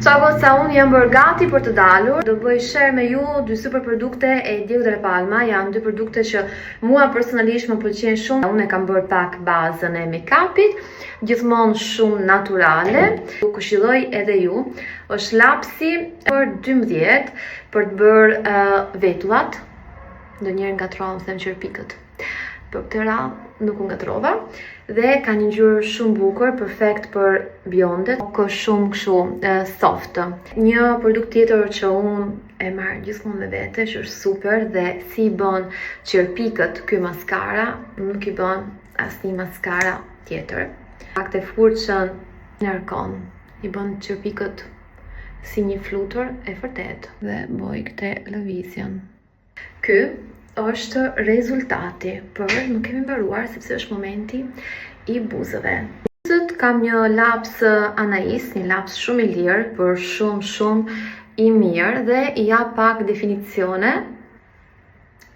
Ciao goca, unë jam bërë gati për të dalur. Do bëj share me ju dy super produkte e Diego Della Palma. Janë dy produkte që mua personalisht më pëlqejnë shumë. Unë e kam bërë pak bazën e make-upit, gjithmonë shumë naturale. Ju këshilloj edhe ju. Është lapsi për 12 për të bërë vetullat. Ndonjëherë ngatrohem them qerpikët. Për këtë radhë nuk u ngatrova dhe ka një ngjyrë shumë bukur, perfekt për bjondet, ka shumë kështu soft. Një produkt tjetër që unë e marr gjithmonë me vete, që është super dhe si i bën qerpikët ky maskara, nuk i bën asnjë maskara tjetër. Akte furçën ngarkon, i bën qerpikët si një flutur e vërtet dhe bëj këtë lëvizjen. Ky është rezultati, por nuk kemi mbaruar sepse është momenti i buzëve. Buzët kam një laps Anais, një laps shumë i lirë, por shumë i mirë dhe i jap pak definicione.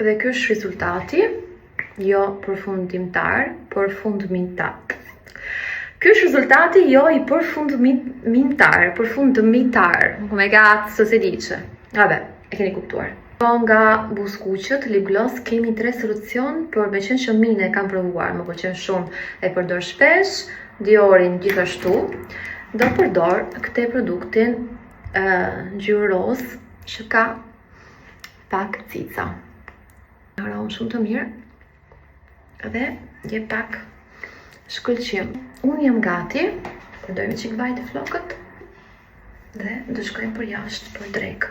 Dhe ky është rezultati, jo përfundimtar, por fundmitar. Ky është rezultati jo i përfundimtar, oh my god, së se dice. Vabbè, e keni kuptuar. Nga Buskuqët, lip gloss, kemi 3 solucion, por me qenë që mine kam provuar, më pëlqen shumë, e përdor shpesh, Diorin gjithashtu. Do përdor këtë produktin ngjyrë roz që ka pak cica. Aromë shumë të mirë dhe je pak shkëlqim. Unë jam gati, përdojmë qik vaj të flokët dhe do shkojmë për jashtë për drekë.